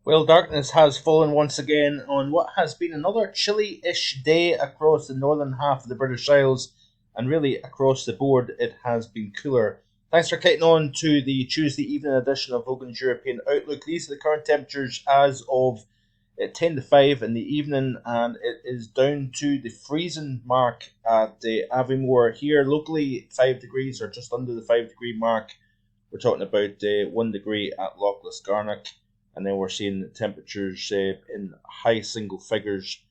Well, darkness has fallen once again on what has been another chilly-ish day across the northern half of the British Isles, and really across the board it has been cooler. Thanks for clicking on to the Tuesday evening edition of Logan's European Outlook. These are the current temperatures as of 10 to 5 in the evening, and it is down to the freezing mark at Aviemore. Here locally, 5 degrees or just under the 5 degree mark. We're talking about 1 degree at Loch Garnock, and then we're seeing temperatures in high single figures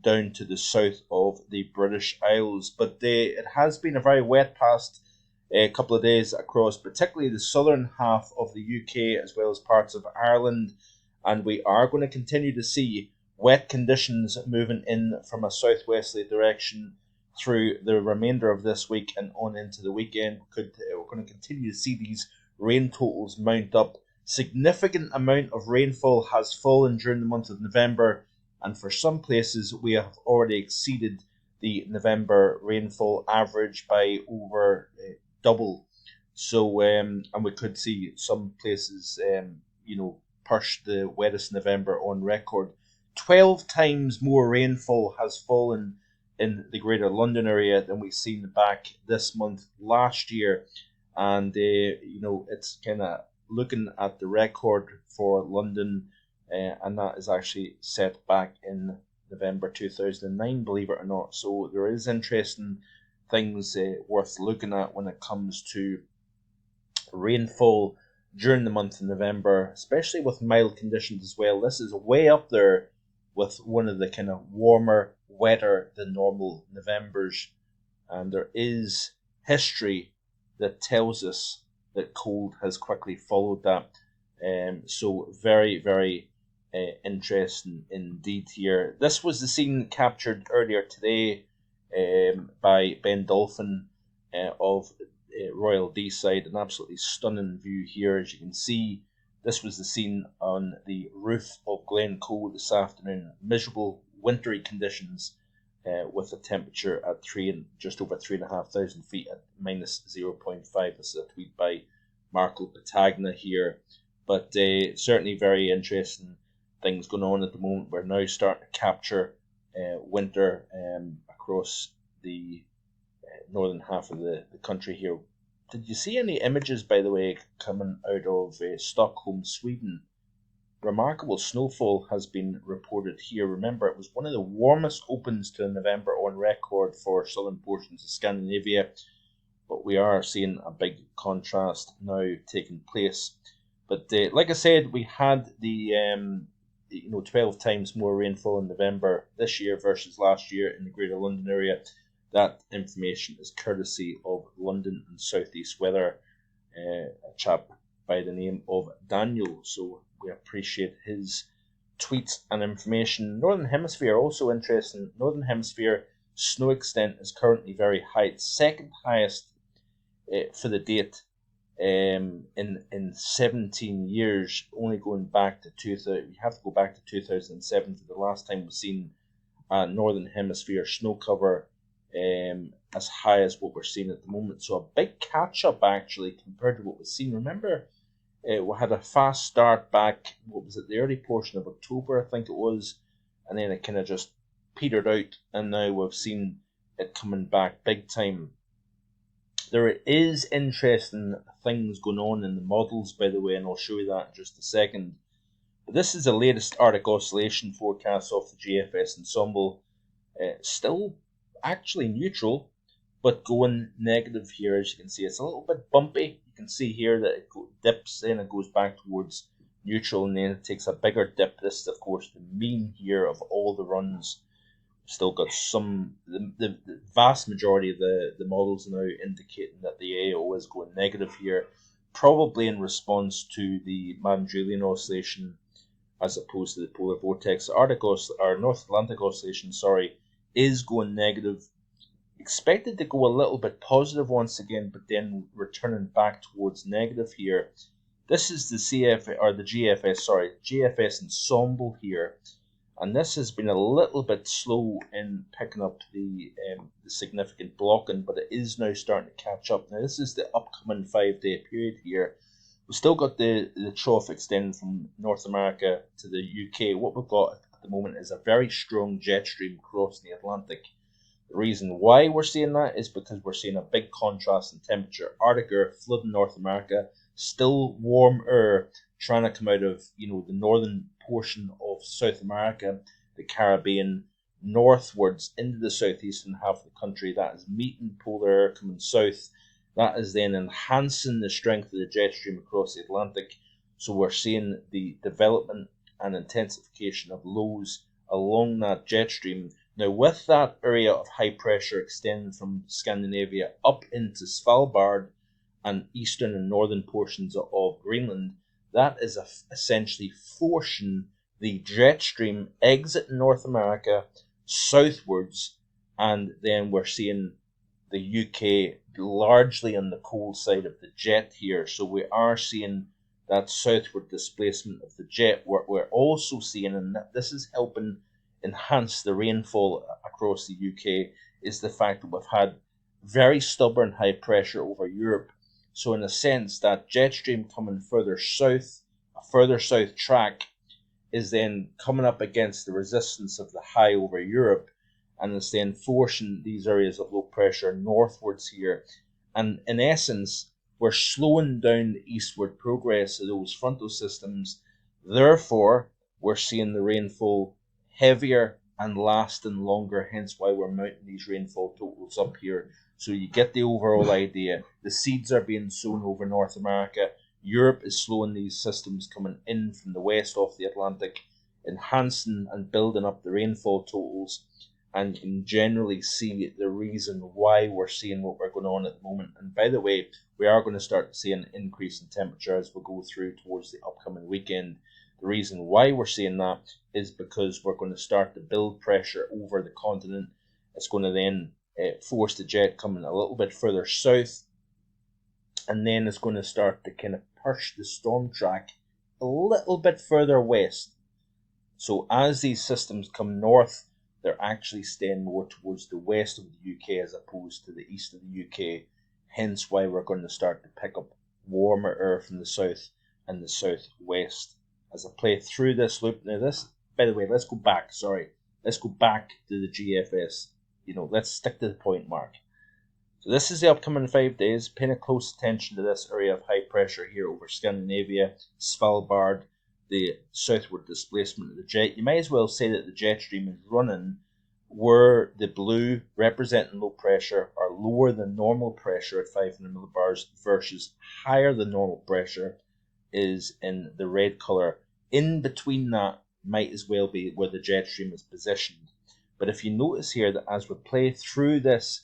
down to the south of the British Isles. But it has been a very wet past couple of days across, particularly the southern half of the UK as well as parts of Ireland, and we are going to continue to see wet conditions moving in from a southwesterly direction through the remainder of this week and on into the weekend. We're going to continue to see these rain totals mount up. Significant amount of rainfall has fallen during the month of November, and for some places we have already exceeded the November rainfall average by over double. So, and we could see some places, push the wettest November on record. 12 times more rainfall has fallen in the Greater London area than we've seen back this month last year, and it's kind of looking at the record for London, and that is actually set back in November 2009, believe it or not. So there is interesting things worth looking at when it comes to rainfall during the month of November, especially with mild conditions as well. This is way up there with one of the kind of warmer, wetter than normal Novembers, and there is history that tells us that cold has quickly followed that. So very, very interesting indeed here. This was the scene captured earlier today by Ben Dolphin of Royal Deeside. An absolutely stunning view here, as you can see. This was the scene on the roof of Glencoe this afternoon. Miserable wintry conditions with a temperature at just over 3,500 feet at minus 0.5. This is a tweet by Marco Patagna here. But certainly very interesting things going on at the moment. We're now starting to capture winter across the northern half of the country here. Did you see any images, by the way, coming out of Stockholm, Sweden? Remarkable snowfall has been reported here. Remember, it was one of the warmest opens to November on record for southern portions of Scandinavia, but we are seeing a big contrast now taking place. But like I said, we had the 12 times more rainfall in November this year versus last year in the Greater London area. That information is courtesy of London and South East Weather, a chap by the name of Daniel. So we appreciate his tweets and information. Northern Hemisphere, also interesting. Northern Hemisphere snow extent is currently very high. It's second highest for the date in 17 years, only going back to 2000. You have to go back to 2007 for the last time we've seen Northern Hemisphere snow cover as high as what we're seeing at the moment. So a big catch up actually compared to what we've seen. Remember, we had a fast start back, what was it, the early portion of October, I think it was, and then it kind of just petered out, and now we've seen it coming back big time. There is interesting things going on in the models, by the way, and I'll show you that in just a second. But this is the latest Arctic oscillation forecast off the GFS ensemble. Still actually neutral, but going negative here. As you can see, it's a little bit bumpy. You can see here that it dips, then it goes back towards neutral, and then it takes a bigger dip. This is, of course, the mean here of all the runs. Still got the vast majority of the models now indicating that the AO is going negative here, probably in response to the Madden-Julian oscillation as opposed to the polar vortex. North Atlantic oscillation, is going negative. Expected to go a little bit positive once again, but then returning back towards negative here. This is the GFS ensemble here, and this has been a little bit slow in picking up the significant blocking, but it is now starting to catch up. Now this is the upcoming 5-day period here, We've still got the trough extending from North America to the UK. What we've got at the moment is a very strong jet stream crossing the Atlantic. The reason why we're seeing that is because we're seeing a big contrast in temperature. Arctic air flooding North America, still warm air trying to come out of the northern portion of South America, the Caribbean, northwards into the southeastern half of the country. That is meeting polar air coming south. That is then enhancing the strength of the jet stream across the Atlantic. So we're seeing the development and intensification of lows along that jet stream. Now, with that area of high pressure extending from Scandinavia up into Svalbard and eastern and northern portions of Greenland, that is essentially forcing the jet stream exit North America southwards, and then we're seeing the UK largely on the cold side of the jet here. So we are seeing that southward displacement of the jet. We're also seeing, and this is helping enhance the rainfall across the UK, is the fact that we've had very stubborn high pressure over Europe. So in a sense, that jet stream coming further south, a further south track, is then coming up against the resistance of the high over Europe, and it's then forcing these areas of low pressure northwards here. And in essence, we're slowing down the eastward progress of those frontal systems. Therefore, we're seeing the rainfall heavier and lasting longer, hence why we're mounting these rainfall totals up here. So you get the overall idea. The seeds are being sown over North America. Europe is slowing these systems coming in from the west off the Atlantic, enhancing and building up the rainfall totals. And you can generally see the reason why we're seeing what we're going on at the moment. And by the way, we are going to start to see an increase in temperature as we go through towards the upcoming weekend. The reason why we're seeing that is because we're going to start to build pressure over the continent. It's going to then force the jet coming a little bit further south, and then it's going to start to kind of push the storm track a little bit further west. So as these systems come north, they're actually staying more towards the west of the UK as opposed to the east of the UK. Hence why we're going to start to pick up warmer air from the south and the southwest. As I play through this loop, now this, by the way, let's go back to the GFS. Let's stick to the point, Mark. So this is the upcoming 5 days. Paying close attention to this area of high pressure here over Scandinavia, Svalbard, the southward displacement of the jet. You might as well say that the jet stream is running where the blue representing low pressure are lower than normal pressure at 500 millibars versus higher than normal pressure is in the red color. In between that might as well be where the jet stream is positioned. But if you notice here that as we play through this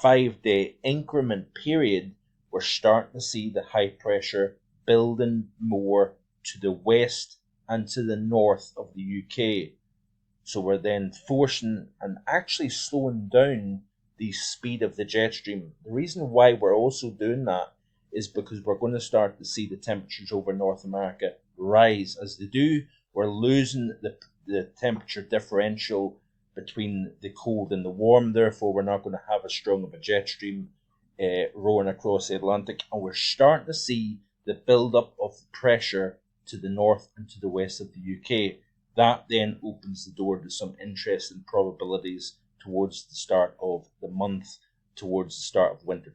5-day increment period, we're starting to see the high pressure building more to the west and to the north of the UK. So we're then forcing and actually slowing down the speed of the jet stream. The reason why we're also doing that is because we're going to start to see the temperatures over North America rise. As they do, we're losing the temperature differential between the cold and the warm. Therefore, we're not going to have as strong of a jet stream rolling across the Atlantic. And we're starting to see the build-up of pressure to the north and to the west of the UK. That then opens the door to some interesting probabilities towards the start of the month, towards the start of winter.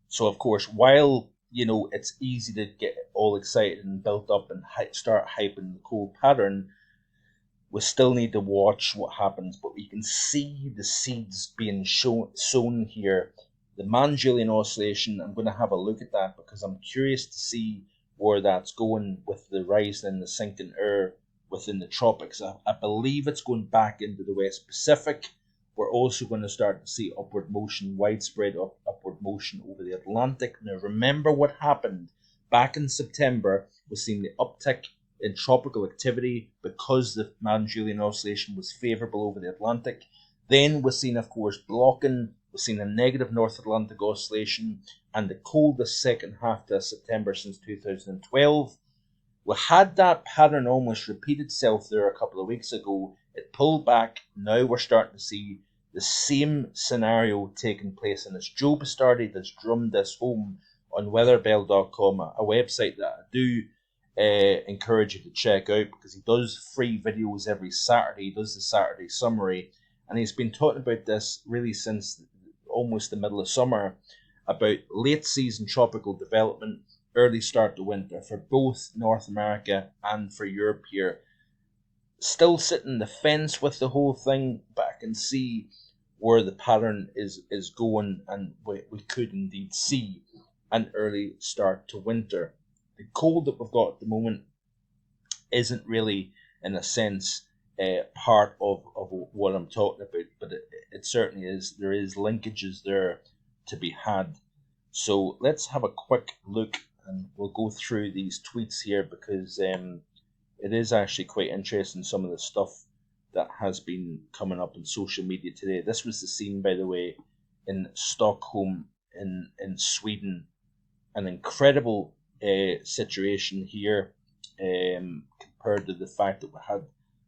So, of course, while it's easy to get all excited and built up and start hyping the cold pattern, we still need to watch what happens. But we can see the seeds being sown here. The Mann-Julian oscillation, I'm going to have a look at that because I'm curious to see where that's going with the rise in the sinking air within the tropics. I believe it's going back into the West Pacific. We're also going to start to see upward motion, widespread upward motion over the Atlantic. Now, remember what happened back in September. We're seeing the uptick in tropical activity because the Mann-Julian oscillation was favourable over the Atlantic. Then we're seeing, of course, blocking. We're seeing a negative North Atlantic oscillation and the coldest second half to September since 2012. We had that pattern almost repeat itself there a couple of weeks ago. It pulled back. Now we're starting to see the same scenario taking place. And as Joe Bastardi has drummed this home on weatherbell.com, a website that I do encourage you to check out, because he does free videos every Saturday. He does the Saturday summary, and he's been talking about this really since almost the middle of summer, about late season tropical development, early start to winter for both North America and for Europe here. Still sitting the fence with the whole thing, but I can see where the pattern is going, and we could indeed see an early start to winter. The cold that we've got at the moment isn't really, in a sense, part of what I'm talking about, but it certainly is. There is linkages there to be had. So let's have a quick look, and we'll go through these tweets here, because it is actually quite interesting, some of the stuff that has been coming up in social media today. This was the scene, by the way, in Stockholm in Sweden. An incredible situation here, compared to the fact that we had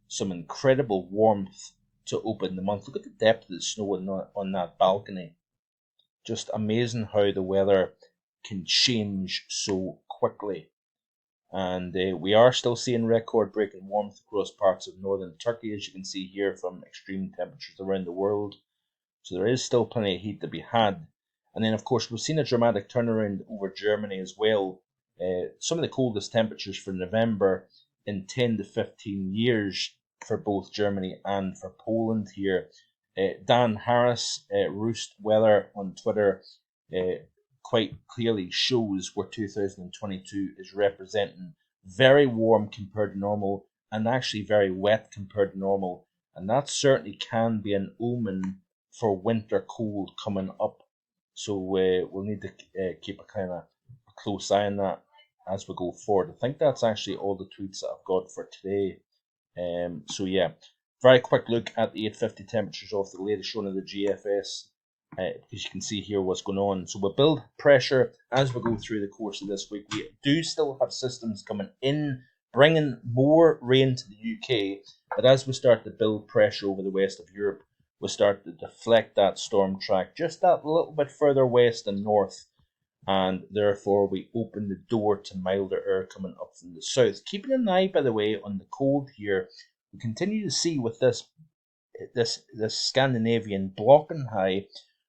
some incredible warmth to open the month. Look at the depth of the snow on that balcony. Just amazing how the weather can change so quickly. And we are still seeing record-breaking warmth across parts of northern Turkey, as you can see here, from extreme temperatures around the world. So there is still plenty of heat to be had. And then, of course, we've seen a dramatic turnaround over Germany as well. Some of the coldest temperatures for November in 10 to 15 years for both Germany and for Poland here. Dan Harris, Roost Weather on Twitter, quite clearly shows where 2022 is representing very warm compared to normal, and actually very wet compared to normal. And that certainly can be an omen for winter cold coming up. So we'll need to keep a kind of close eye on that as we go forward. I think that's actually all the tweets that I've got for today. So yeah, very quick look at the 850 temperatures off the latest shown of the GFS, because you can see here what's going on. So we'll build pressure as we go through the course of this week. We do still have systems coming in, bringing more rain to the UK, but as we start to build pressure over the west of Europe, we'll start to deflect that storm track just that little bit further west and north, and therefore we open the door to milder air coming up from the south. Keeping an eye, by the way, on the cold here. We continue to see with this Scandinavian blocking high,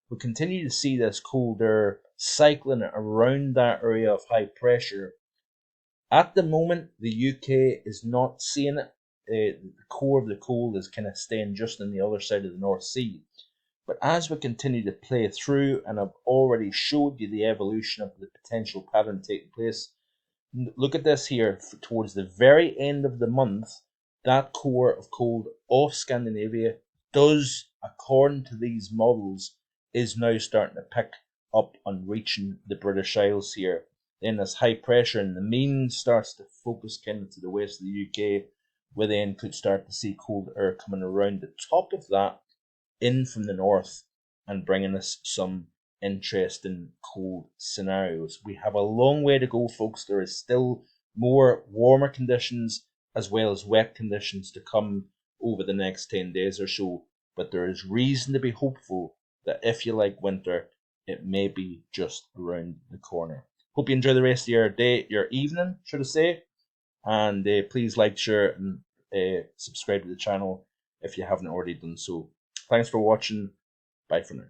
we continue to see this cold air cycling around that area of high pressure. At the moment, the UK is not seeing it. The core of the cold is kind of staying just on the other side of the North Sea. But as we continue to play through, and I've already showed you the evolution of the potential pattern taking place, look at this here. Towards the very end of the month, that core of cold off Scandinavia does, according to these models, is now starting to pick up on reaching the British Isles here. Then as high pressure in the mean starts to focus kind of to the west of the UK, we then could start to see cold air coming around the top of that in from the north and bringing us some interesting cold scenarios. We have a long way to go, folks. There is still more warmer conditions as well as wet conditions to come over the next 10 days or so, but there is reason to be hopeful that if you like winter, it may be just around the corner. Hope you enjoy the rest of your day, your evening, should I say, and please like, share, and subscribe to the channel if you haven't already done so. Thanks for watching. Bye for now.